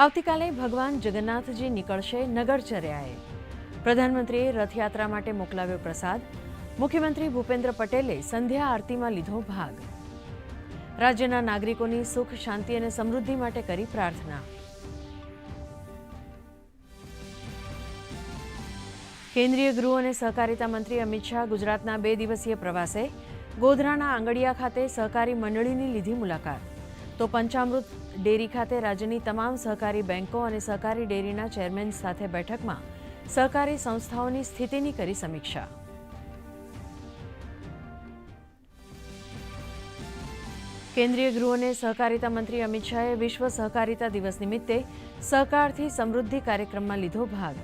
આવતીકાલે ભગવાન જગન્નાથજી નીકળશે નગરચર્યાએ. પ્રધાનમંત્રીએ રથયાત્રા માટે મોકલાવ્યો પ્રસાદ. મુખ્યમંત્રી ભૂપેન્દ્ર પટેલે સંધ્યા આરતીમાં લીધો ભાગ. રાજ્યના નાગરિકોની સુખ, શાંતિ અને સમૃદ્ધિ માટે કરી પ્રાર્થના. કેન્દ્રીય ગૃહ અને સહકારિતા મંત્રી અમિત શાહ ગુજરાતના 2 દિવસીય પ્રવાસે. ગોધરાના આંગડિયા ખાતે સહકારી મંડળીની લીધી મુલાકાત. તો પંચામૃત ડેરી ખાતે રાજ્યની તમામ સહકારી બેંકો અને સહકારી ડેરીના ચેરમેન સાથે બેઠકમાં સહકારી સંસ્થાઓની સ્થિતિની કરી સમીક્ષા. કેન્દ્રીય ગૃહ અને સહકારિતા મંત્રી અમિત શાહે વિશ્વ સહકારિતા દિવસ નિમિત્તે સહકારથી સમૃદ્ધિ કાર્યક્રમમાં લીધો ભાગ.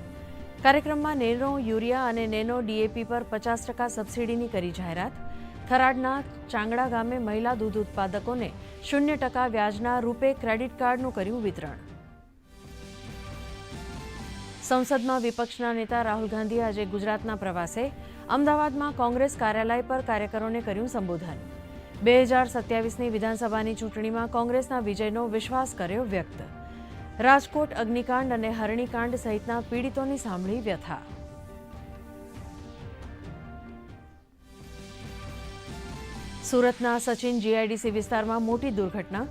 કાર્યક્રમમાં નેનો યુરિયા અને નેનો ડીએપી પર 50% સબસિડીની કરી જાહેરાત. થરાદના ચાંગડા ગામે મહિલા દૂધ ઉત્પાદકોને 0% વ્યાજના રૂપે ક્રેડિટ કાર્ડનું કર્યું વિતરણ. સંસદમાં વિપક્ષના નેતા રાહુલ ગાંધીએ આજે ગુજરાતના પ્રવાસે અમદાવાદમાં કોંગ્રેસ કાર્યાલય પર કાર્યકરોને કર્યું સંબોધન. 2027ની વિધાનસભાની ચૂંટણીમાં કોંગ્રેસના વિજયનો વિશ્વાસ કર્યો વ્યક્ત. રાજકોટ અગ્નિકાંડ અને હરણીકાંડ સહિતના પીડિતોની સાંભળી વ્યથા. સુરતના સચિન જીઆઈડીસી વિસ્તારમાં મોટી દુર્ઘટના.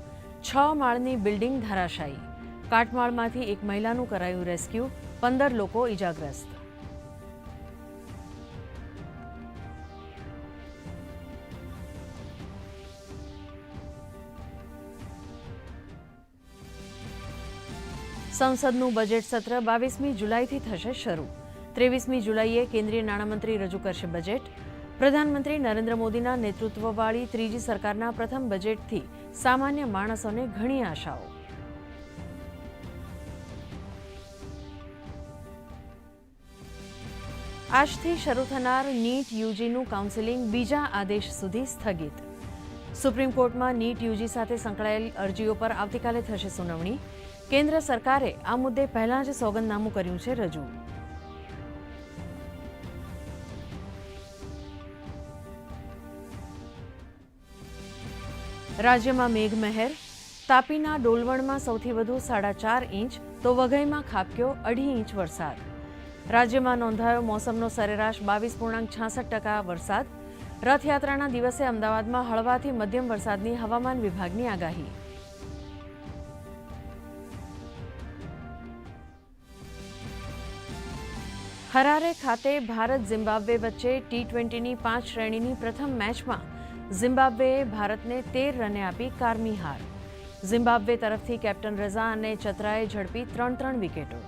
6 માળની બિલ્ડિંગ ધરાશાયી. કાટમાળમાંથી એક મહિલાનું કરાયું રેસ્ક્યુ. 15 લોકો ઇજાગ્રસ્ત. સંસદનું બજેટ સત્ર 22મી જુલાઈથી થશે શરૂ. 23મી જુલાઈએ કેન્દ્રીય નાણામંત્રી રજૂ કરશે બજેટ. પ્રધાનમંત્રી નરેન્દ્ર મોદીના નેતૃત્વવાળી ત્રીજી સરકારના પ્રથમ બજેટથી સામાન્ય માણસોને ઘણી આશાઓ. આજથી શરૂ થનાર નીટ યુજીનું કાઉન્સેલિંગ બીજા આદેશ સુધી સ્થગિત. સુપ્રીમ કોર્ટમાં નીટ યુજી સાથે સંકળાયેલ અરજીઓ પર આવતીકાલે થશે સુનાવણી. કેન્દ્ર સરકારે આ મુદ્દે પહેલા જ સોગંદનામું કર્યું છે રજૂ. રાજ્યમાં મેઘમહેર. તાપીના ડોલવણમાં સૌથી વધુ 4.5 ઇંચ તો વઘઈમાં ખાબક્યો 2.5 ઇંચ વરસાદ. રાજ્યમાં નોંધાયો મોસમનો સરેરાશ 22.66% વરસાદ. રથયાત્રાના દિવસે અમદાવાદમાં હળવાથી મધ્યમ વરસાદની હવામાન વિભાગની આગાહી. હરારે ખાતે ભારત ઝિમ્બાબ્વે વચ્ચે T20ની 5 શ્રેણીની પ્રથમ મેચમાં ઝિમ્બાબ્વેએ ભારતને 13 રને આપી કારમી હાર. ઝિમ્બાબ્વે તરફથી કેપ્ટન રઝા અને ચતરાએ ઝડપી 3 વિકેટો.